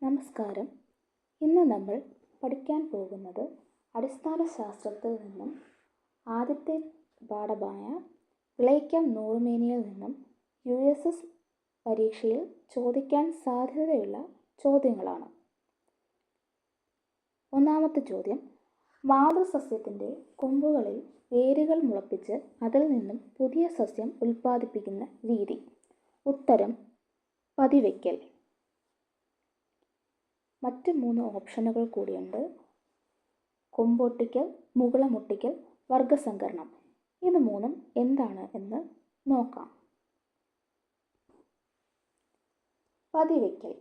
നമസ്കാരം. ഇന്ന് നമ്മൾ പഠിക്കാൻ പോകുന്നത് അടിസ്ഥാന ശാസ്ത്രത്തിൽ നിന്നും ആദ്യത്തെ പാഠമായ വിളയിക്കാം നൂറുമേനിയിൽ നിന്നും USS പരീക്ഷയിൽ ചോദിക്കാൻ സാധ്യതയുള്ള ചോദ്യങ്ങളാണ്. ഒന്നാമത്തെ ചോദ്യം: മാതൃസസ്യത്തിൻ്റെ കൊമ്പുകളിൽ വേരുകൾ മുളപ്പിച്ച് അതിൽ നിന്നും പുതിയ സസ്യം ഉൽപ്പാദിപ്പിക്കുന്ന രീതി. ഉത്തരം: പതിവയ്ക്കൽ. മറ്റ് 3 ഓപ്ഷനുകൾ കൂടിയുണ്ട്: കൊമ്പൊട്ടിക്കൽ, മുകുളമൊട്ടിക്കൽ, വർഗസങ്കരണം. ഇത് 3 എന്താണ് എന്ന് നോക്കാം. പതിവയ്ക്കൽ: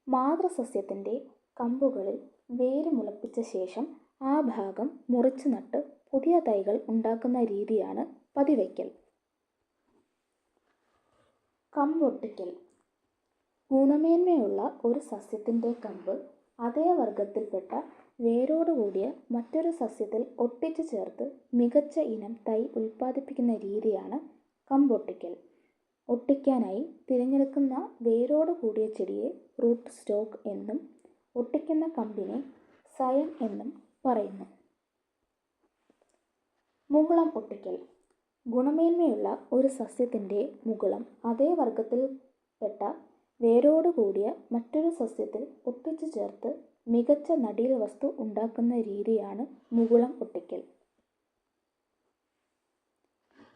മാതൃസസ്യത്തിൻ്റെ കമ്പുകളിൽ വേര് മുളപ്പിച്ച ശേഷം ആ ഭാഗം മുറിച്ചു നട്ട് പുതിയ തൈകൾ ഉണ്ടാക്കുന്ന രീതിയാണ് പതിവയ്ക്കൽ. കമ്പൊട്ടിക്കൽ: ഗുണമേന്മയുള്ള ഒരു സസ്യത്തിൻ്റെ കമ്പ് അതേ വർഗത്തിൽപ്പെട്ട വേരോടുകൂടിയ മറ്റൊരു സസ്യത്തിൽ ഒട്ടിച്ചു ചേർത്ത് മികച്ച ഇനം തൈ ഉൽപ്പാദിപ്പിക്കുന്ന രീതിയാണ് കമ്പൊട്ടിക്കൽ. ഒട്ടിക്കാനായി തിരഞ്ഞെടുക്കുന്ന വേരോട് കൂടിയ ചെടിയെ റൂട്ട് സ്റ്റോക്ക് എന്നും ഒട്ടിക്കുന്ന കമ്പിനെ സയം എന്നും പറയുന്നു. മുകുളം ഒട്ടിക്കൽ: ഗുണമേന്മയുള്ള ഒരു സസ്യത്തിൻ്റെ മുകുളം അതേ വർഗത്തിൽപ്പെട്ട വേരോട് കൂടിയ മറ്റൊരു സസ്യത്തിൽ ഒട്ടിച്ചു ചേർത്ത് മികച്ച നടീൽ വസ്തു ഉണ്ടാക്കുന്ന രീതിയാണ് മുകുളം ഒട്ടിക്കൽ.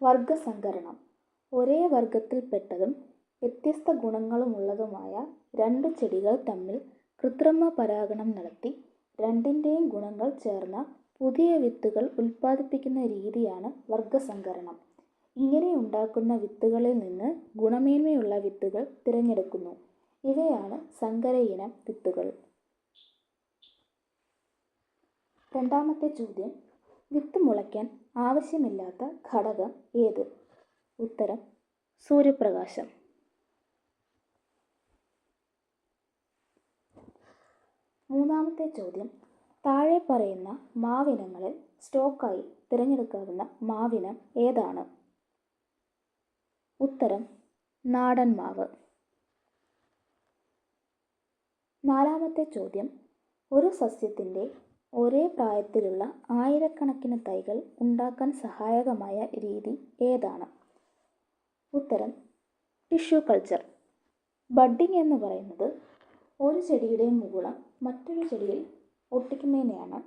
വർഗസങ്കരണം: ഒരേ വർഗത്തിൽപ്പെട്ടതും വ്യത്യസ്ത ഗുണങ്ങളുമുള്ളതുമായ 2 ചെടികൾ തമ്മിൽ കൃത്രിമ പരാഗണം നടത്തി രണ്ടിൻ്റെയും ഗുണങ്ങൾ ചേർന്ന പുതിയ വിത്തുകൾ ഉൽപ്പാദിപ്പിക്കുന്ന രീതിയാണ് വർഗസങ്കരണം. ഇങ്ങനെ ഉണ്ടാക്കുന്ന വിത്തുകളിൽ നിന്ന് ഗുണമേന്മയുള്ള വിത്തുകൾ തിരഞ്ഞെടുക്കുന്നു. ഇവയാണ് സങ്കര ഇനം വിത്തുകൾ. രണ്ടാമത്തെ ചോദ്യം: വിത്ത് മുളയ്ക്കാൻ ആവശ്യമില്ലാത്ത ഘടകം ഏത്? ഉത്തരം: സൂര്യപ്രകാശം. മൂന്നാമത്തെ ചോദ്യം: താഴെ പറയുന്ന മാവിനങ്ങളിൽ സ്റ്റോക്കായി തിരഞ്ഞെടുക്കാവുന്ന മാവിനം ഏതാണ്? ഉത്തരം: നാടൻ മാവ്. നാലാമത്തെ ചോദ്യം: ഒരു സസ്യത്തിൻ്റെ ഒരേ പ്രായത്തിലുള്ള ആയിരക്കണക്കിന് തൈകൾ ഉണ്ടാക്കാൻ സഹായകമായ രീതി ഏതാണ്? ഉത്തരം: ടിഷ്യൂ കൾച്ചർ. ബഡ്ഡിംഗ് എന്ന് പറയുന്നത് ഒരു ചെടിയുടെ മുകുളം മറ്റൊരു ചെടിയിൽ ഒട്ടിക്കുന്നതിനെയാണ്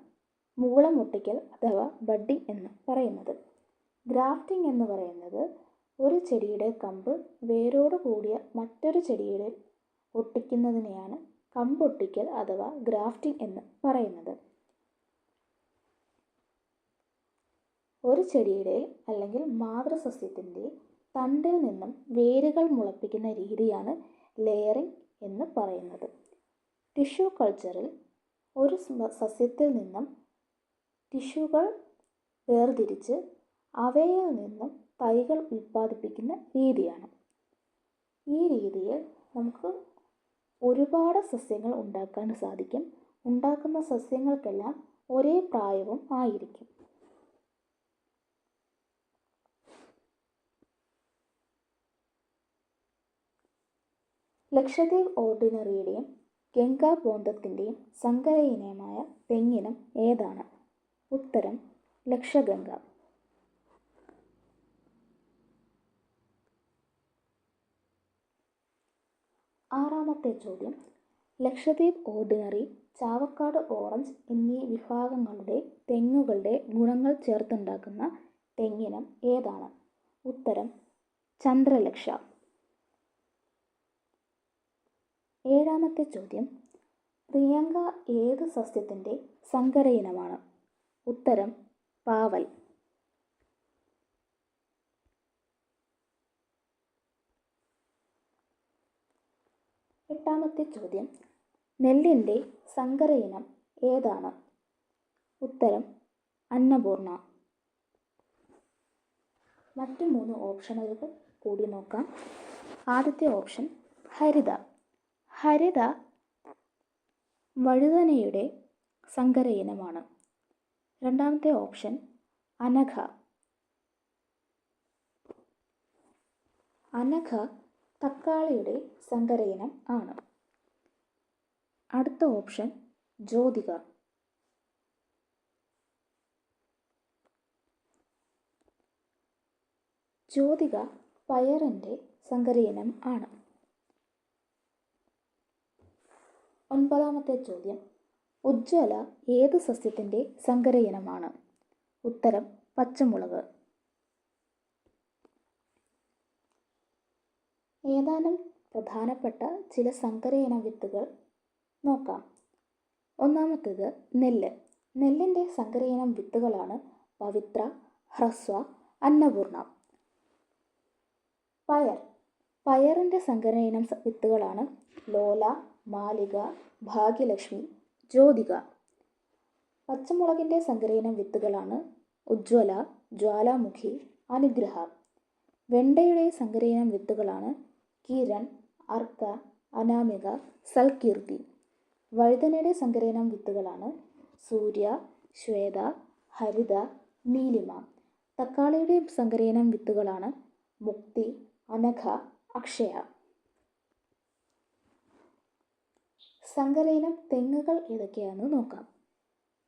മുകുളം ഒട്ടിക്കൽ അഥവാ ബഡ്ഡിംഗ് എന്ന് പറയുന്നത്. ഗ്രാഫ്റ്റിംഗ് എന്ന് പറയുന്നത് ഒരു ചെടിയുടെ കമ്പ് വേരോട് കൂടിയ മറ്റൊരു ചെടിയുടെ ഒട്ടിക്കുന്നതിനെയാണ് കമ്പൊട്ടിക്കൽ അഥവാ ഗ്രാഫ്റ്റിംഗ് എന്ന് പറയുന്നത്. ഒരു ചെടിയുടെ അല്ലെങ്കിൽ മാതൃസസ്യത്തിൻ്റെ തണ്ടിൽ നിന്നും വേരുകൾ മുളപ്പിക്കുന്ന രീതിയാണ് ലെയറിംഗ് എന്ന് പറയുന്നത്. ടിഷ്യൂ കൾച്ചറിൽ ഒരു സസ്യത്തിൽ നിന്നും ടിഷ്യൂകൾ വേർതിരിച്ച് അവയിൽ നിന്നും തൈകൾ ഉൽപ്പാദിപ്പിക്കുന്ന രീതിയാണ്. ഈ രീതിയിൽ നമുക്ക് ഒരുപാട് സസ്യങ്ങൾ ഉണ്ടാക്കാൻ സാധിക്കും. ഉണ്ടാക്കുന്ന സസ്യങ്ങൾക്കെല്ലാം ഒരേ പ്രായവും ആയിരിക്കും. ലക്ഷദ്വീപ് ഓർഡിനറിയുടെയും ഗംഗാ ബോന്തത്തിൻ്റെയും സങ്കര ഇനമായ തെങ്ങിനം ഏതാണ്? ഉത്തരം: ലക്ഷഗംഗ. ആറാമത്തെ ചോദ്യം: ലക്ഷദ്വീപ് ഓർഡിനറി, ചാവക്കാട് ഓറഞ്ച് എന്നീ വിഭാഗങ്ങളുടെ തെങ്ങുകളുടെ ഗുണങ്ങൾ ചേർത്തുണ്ടാക്കുന്ന തെങ്ങിനം ഏതാണ്? ഉത്തരം: ചന്ദ്രലക്ഷ. ഏഴാമത്തെ ചോദ്യം: പ്രിയങ്ക ഏത് സസ്യത്തിൻ്റെ സങ്കര ഇനമാണ്? ഉത്തരം: പാവൽ. എട്ടാമത്തെ ചോദ്യം: നെല്ലിൻ്റെ സങ്കര ഇനം ഏതാണ്? ഉത്തരം: അന്നപൂർണ. മറ്റ് 3 ഓപ്ഷനുകൾ കൂടി നോക്കാം. ആദ്യത്തെ ഓപ്ഷൻ ഹരിത. ഹരിത വഴുതനയുടെ സങ്കര ഇനമാണ്. രണ്ടാമത്തെ ഓപ്ഷൻ അനഘ. അനഘ തക്കാളിയുടെ സങ്കര ഇനം ആണ്. അടുത്ത ഓപ്ഷൻ ജ്യോതിക. ജ്യോതിക പയറിൻ്റെ സങ്കരയിനം ആണ്. 9ാമത്തെ ചോദ്യം, ഉജ്ജ്വല ഏത് സസ്യത്തിൻ്റെ സങ്കരയിനമാണ്? ഉത്തരം പച്ചമുളക്. ഏതാനും പ്രധാനപ്പെട്ട ചില സങ്കരയിനം വിത്തുകൾ നോക്കാം. ഒന്നാമത്തേത് നെല്ല്. നെല്ലിൻ്റെ സങ്കരയിനം വിത്തുകളാണ് പവിത്ര, ഹ്രസ്വ, അന്നപൂർണ. പയറിൻ്റെ സങ്കരയിനം വിത്തുകളാണ് ലോല, മാലിക, ഭാഗ്യലക്ഷ്മി, ജ്യോതിക. പച്ചമുളകിൻ്റെ സങ്കരയിനം വിത്തുകളാണ് ഉജ്ജ്വല, ജ്വാലാമുഖി, അനുഗ്രഹ. വെണ്ടയുടെ സങ്കരയിനം വിത്തുകളാണ് കിരൺ, അർക്ക, അനാമിക, സൽകീർത്തി. വഴുതനയുടെ സങ്കരയിനം വിത്തുകളാണ് സൂര്യ, ശ്വേത, ഹരിത, നീലിമ. തക്കാളിയുടെ സങ്കരയിനം വിത്തുകളാണ് മുക്തി, അനഘ, അക്ഷയ. സങ്കരയിനം തെങ്ങുകൾ ഏതൊക്കെയാണെന്ന് നോക്കാം.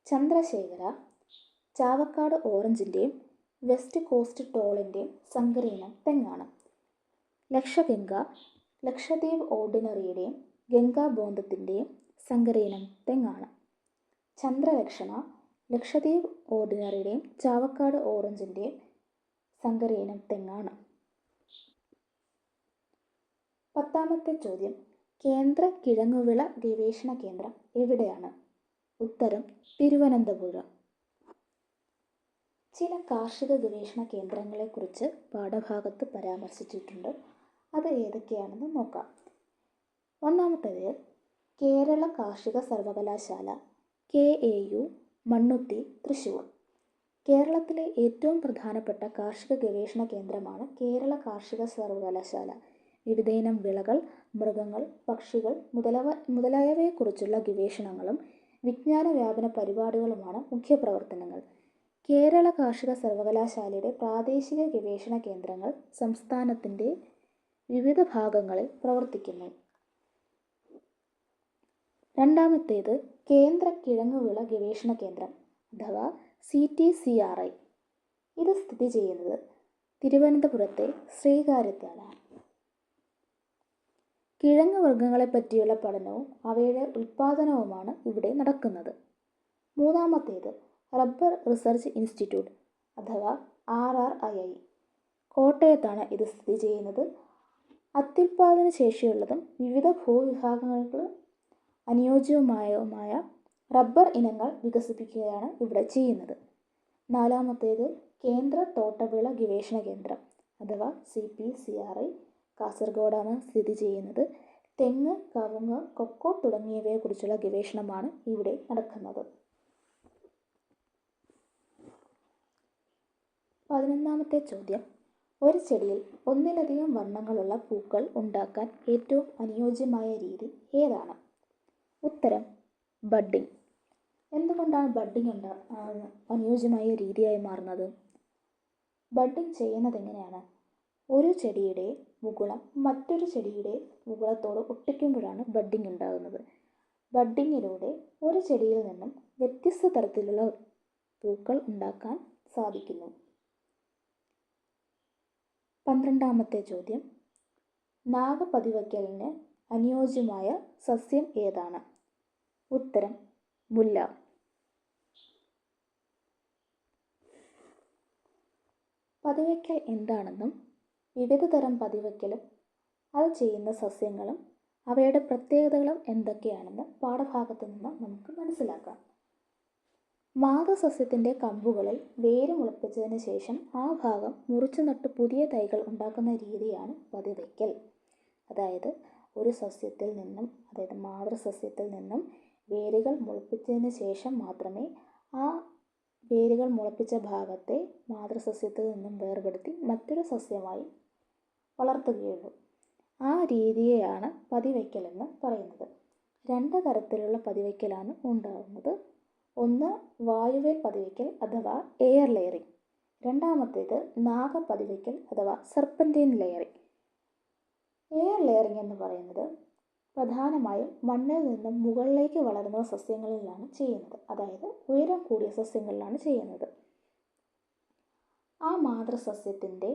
ചന്ദ്രശേഖര, ചാവക്കാട് ഓറഞ്ചിൻ്റെയും വെസ്റ്റ് കോസ്റ്റ് ടോളിൻ്റെയും സങ്കരയിനം തെങ്ങാണ്. ലക്ഷഗംഗ, ലക്ഷദ്വീപ് ഓർഡിനറിയുടെയും ഗംഗാബോധത്തിൻ്റെയും സങ്കരയിനം തെങ്ങാണ്. ചന്ദ്രലക്ഷണ, ലക്ഷദ്വീപ് ഓർഡിനറിയുടെയും ചാവക്കാട് ഓറഞ്ചിൻ്റെയും സങ്കരയിനം തെങ്ങാണ്. 10ാമത്തെ ചോദ്യം, കേന്ദ്ര കിഴങ്ങുവിള ഗവേഷണ കേന്ദ്രം എവിടെയാണ്? ഉത്തരം തിരുവനന്തപുരം. ചില കാർഷിക ഗവേഷണ കേന്ദ്രങ്ങളെക്കുറിച്ച് പാഠഭാഗത്ത് പരാമർശിച്ചിട്ടുണ്ട്. അത് ഏതൊക്കെയാണെന്ന് നോക്കാം. ഒന്നാമത്തേത് കേരള കാർഷിക സർവകലാശാല, KAU, മണ്ണുത്തി, തൃശ്ശൂർ. കേരളത്തിലെ ഏറ്റവും പ്രധാനപ്പെട്ട കാർഷിക ഗവേഷണ കേന്ദ്രമാണ് കേരള കാർഷിക സർവകലാശാല. വിവിധയിനം വിളകൾ, മൃഗങ്ങൾ, പക്ഷികൾ മുതലായവയെക്കുറിച്ചുള്ള ഗവേഷണങ്ങളും വിജ്ഞാന വ്യാപന പരിപാടികളുമാണ് മുഖ്യ പ്രവർത്തനങ്ങൾ. കേരള കാർഷിക സർവകലാശാലയുടെ പ്രാദേശിക ഗവേഷണ കേന്ദ്രങ്ങൾ സംസ്ഥാനത്തിൻ്റെ വിവിധ ഭാഗങ്ങളിൽ പ്രവർത്തിക്കുന്നു. രണ്ടാമത്തേത് കേന്ദ്ര കിഴങ്ങുവിള ഗവേഷണ കേന്ദ്രം അഥവാ CTCRI. ഇത് സ്ഥിതി ചെയ്യുന്നത് തിരുവനന്തപുരത്തെ ശ്രീകാര്യത്താണ്. കിഴങ്ങ് വർഗ്ഗങ്ങളെ പറ്റിയുള്ള പഠനവും അവയുടെ ഉൽപ്പാദനവുമാണ് ഇവിടെ നടക്കുന്നത്. മൂന്നാമത്തേത് റബ്ബർ റിസർച്ച് ഇൻസ്റ്റിറ്റ്യൂട്ട് അഥവാ RRII. കോട്ടയത്താണ് ഇത് സ്ഥിതി ചെയ്യുന്നത്. അത്യുൽപാദന ശേഷിയുള്ളതും വിവിധ ഭൂവിഭാഗങ്ങൾക്ക് അനുയോജ്യവുമായ റബ്ബർ ഇനങ്ങൾ വികസിപ്പിക്കുകയാണ് ഇവിടെ ചെയ്യുന്നത്. നാലാമത്തേത് കേന്ദ്ര തോട്ടവിള ഗവേഷണ കേന്ദ്രം അഥവാ CPCRI. കാസർഗോഡാണ് സ്ഥിതി ചെയ്യുന്നത്. തെങ്ങ്, കവുങ്ങ്, കൊക്കോ തുടങ്ങിയവയെക്കുറിച്ചുള്ള ഗവേഷണമാണ് ഇവിടെ നടക്കുന്നത്. 11ാമത്തെ ചോദ്യം, ഒരു ചെടിയിൽ ഒന്നിലധികം വർണ്ണങ്ങളുള്ള പൂക്കൾ ഉണ്ടാക്കാൻ ഏറ്റവും അനുയോജ്യമായ രീതി ഏതാണ്? ഉത്തരം ബഡ്ഡിംഗ്. എന്തുകൊണ്ടാണ് ബഡ്ഡിംഗ് അനുയോജ്യമായ രീതിയായി മാറുന്നത്? ബഡ്ഡിംഗ് ചെയ്യുന്നത് എങ്ങനെയാണ്? ഒരു ചെടിയുടെ മുകുളം മറ്റൊരു ചെടിയുടെ മുകുളത്തോട് ഒട്ടിക്കുമ്പോഴാണ് ബഡ്ഡിംഗ് ഉണ്ടാകുന്നത്. ബഡ്ഡിങ്ങിലൂടെ ഒരു ചെടിയിൽ നിന്നും വ്യത്യസ്ത തരത്തിലുള്ള പൂക്കൾ ഉണ്ടാക്കാൻ സാധിക്കുന്നു. 12ാമത്തെ ചോദ്യം, നാഗപതിവയ്ക്കലിന് അനുയോജ്യമായ സസ്യം ഏതാണ്? ഉത്തരം മുല്ല. പതിവയ്ക്കൽ എന്താണെന്നും വിവിധ തരം പതിവയ്ക്കലും അത് ചെയ്യുന്ന സസ്യങ്ങളും അവയുടെ പ്രത്യേകതകളും എന്തൊക്കെയാണെന്ന് പാഠഭാഗത്ത് നിന്ന് നമുക്ക് മനസ്സിലാക്കാം. മാതൃസസ്യത്തിൻ്റെ കമ്പുകളിൽ വേര് മുളപ്പിച്ചതിന് ശേഷം ആ ഭാഗം മുറിച്ചു നട്ട് പുതിയ തൈകൾ ഉണ്ടാക്കുന്ന രീതിയാണ് പതിവയ്ക്കൽ. അതായത് ഒരു സസ്യത്തിൽ നിന്നും, അതായത് മാതൃസസ്യത്തിൽ നിന്നും വേരുകൾ മുളപ്പിച്ചതിന് ശേഷം മാത്രമേ ആ വേരുകൾ മുളപ്പിച്ച ഭാഗത്തെ മാതൃസസ്യത്തിൽ നിന്നും വേർപെടുത്തി മറ്റൊരു സസ്യമായി വളർത്തുകയുള്ളൂ. ആ രീതിയെയാണ് പതിവയ്ക്കലെന്ന് പറയുന്നത്. 2 തരത്തിലുള്ള പതിവയ്ക്കലാണ് ഉണ്ടാകുന്നത്. ഒന്ന് വായുവേൽ പതിവയ്ക്കൽ അഥവാ എയർ ലെയറിംഗ്. രണ്ടാമത്തേത് നാഗപതിവയ്ക്കൽ അഥവാ സർപ്പൻറ്റൈൻ ലെയറിംഗ്. എയർ ലെയറിംഗ് എന്ന് പറയുന്നത് പ്രധാനമായും മണ്ണിൽ നിന്നും മുകളിലേക്ക് വളരുന്ന സസ്യങ്ങളിലാണ് ചെയ്യുന്നത്. അതായത് ഉയരം കൂടിയ സസ്യങ്ങളിലാണ് ചെയ്യുന്നത്. ആ മാതൃസസ്യത്തിൻ്റെ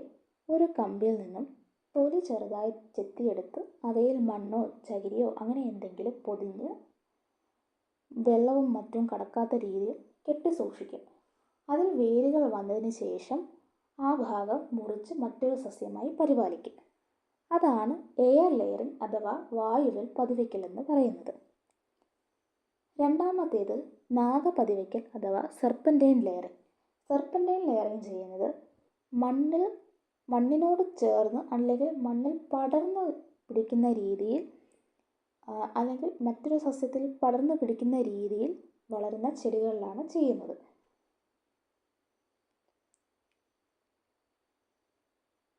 ഒരു കമ്പിൽ നിന്നും തൊലി ചെറുതായി ചെത്തിയെടുത്ത് അവയിൽ മണ്ണോ ചകിരിയോ അങ്ങനെ എന്തെങ്കിലും പൊതിഞ്ഞ് വെള്ളവും മറ്റും കടക്കാത്ത രീതിയിൽ കെട്ടി സൂക്ഷിക്കും. അതിൽ വേരുകൾ വന്നതിന് ശേഷം ആ ഭാഗം മുറിച്ച് മറ്റൊരു സസ്യമായി പരിപാലിക്കും. അതാണ് എയർ ലെയറിംഗ് അഥവാ വായുവിൽ പതിവയ്ക്കൽ എന്ന് പറയുന്നത്. രണ്ടാമത്തേത് നാഗപതിവയ്ക്കൽ അഥവാ സെർപ്പൻറ്റൈൻ ലെയറിംഗ്. സെർപ്പൻറ്റൈൻ ലെയറിംഗ് ചെയ്യുന്നത് മണ്ണിനോട് ചേർന്ന് അല്ലെങ്കിൽ മണ്ണിൽ പടർന്ന് പിടിക്കുന്ന രീതിയിൽ അല്ലെങ്കിൽ മറ്റൊരു സസ്യത്തിൽ പടർന്നു പിടിക്കുന്ന രീതിയിൽ വളരുന്ന ചെടികളിലാണ് ചെയ്യുന്നത്.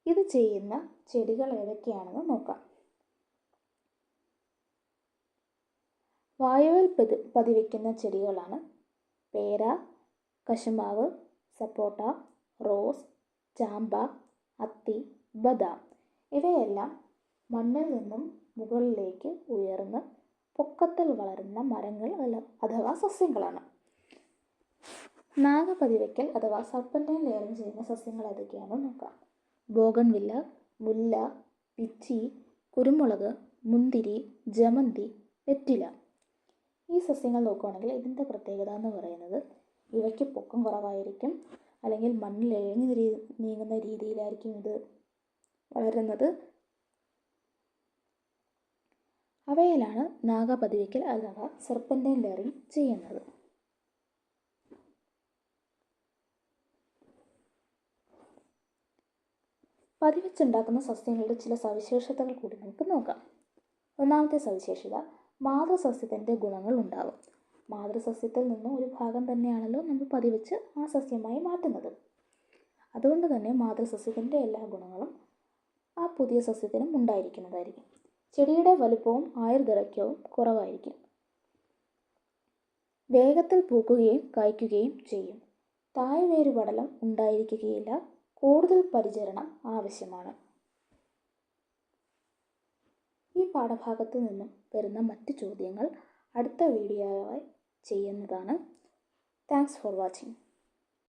ഇത് ചെയ്യുന്ന ചെടികൾ ഏതൊക്കെയാണെന്ന് നോക്കാം. വായുവിൽ പതിവയ്ക്കുന്ന ചെടികളാണ് പേര, കശുമാവ്, സപ്പോട്ട, റോസ്, ചാമ്പ, അത്തി, ബദാം. ഇവയെല്ലാം മണ്ണിൽ നിന്നും മുകളിലേക്ക് ഉയർന്ന് പൊക്കത്തിൽ വളരുന്ന മരങ്ങൾ അഥവാ സസ്യങ്ങളാണ്. നാഗപതിവയ്ക്കൽ അഥവാ സെർപ്പൻറ്റൈൻ ലെയറിംഗ് ചെയ്യുന്ന സസ്യങ്ങൾ ഏതൊക്കെയാണെന്ന് നോക്കാം. ബോഗൺവില്ല, മുല്ല, പിച്ചി, കുരുമുളക്, മുന്തിരി, ജമന്തി, വെറ്റില. ഈ സസ്യങ്ങൾ നോക്കുകയാണെങ്കിൽ ഇതിൻ്റെ പ്രത്യേകത എന്ന് പറയുന്നത് ഇവയ്ക്ക് പൊക്കം കുറവായിരിക്കും, അല്ലെങ്കിൽ മണ്ണിൽ ഇഴഞ്ഞു നീങ്ങുന്ന രീതിയിലായിരിക്കും ഇത് വളരുന്നത്. അവയിലാണ് നാഗപതിവയ്ക്കൽ അഥവാ സെർപ്പൻറ്റൈൻ ലെയറിംഗ് ചെയ്യുന്നത്. പതിവച്ചുണ്ടാക്കുന്ന സസ്യങ്ങളുടെ ചില സവിശേഷതകൾ കൂടി നമുക്ക് നോക്കാം. ഒന്നാമത്തെ സവിശേഷത, മാതൃസസ്യത്തിൻ്റെ ഗുണങ്ങൾ ഉണ്ടാവും. മാതൃസസ്യത്തിൽ നിന്ന് ഒരു ഭാഗം തന്നെയാണല്ലോ നമ്മൾ പതിവച്ച് ആ സസ്യമായി മാറ്റുന്നത്. അതുകൊണ്ട് തന്നെ മാതൃസസ്യത്തിൻ്റെ എല്ലാ ഗുണങ്ങളും ആ പുതിയ സസ്യത്തിനും ഉണ്ടായിരിക്കുന്നതായിരിക്കും. ചെടിയുടെ വലുപ്പവും ആയുർദൈർഘ്യവും കുറവായിരിക്കും. വേഗത്തിൽ പൂക്കുകയും കായ്ക്കുകയും ചെയ്യും. തായ്വേര് പടലം ഉണ്ടായിരിക്കുകയില്ല. കൂടുതൽ പരിചരണം ആവശ്യമാണ്. ഈ പാഠഭാഗത്തു നിന്നും വരുന്ന മറ്റ് ചോദ്യങ്ങൾ അടുത്ത വീഡിയോയായി ചെയ്യുന്നതാണ്. Thanks for watching.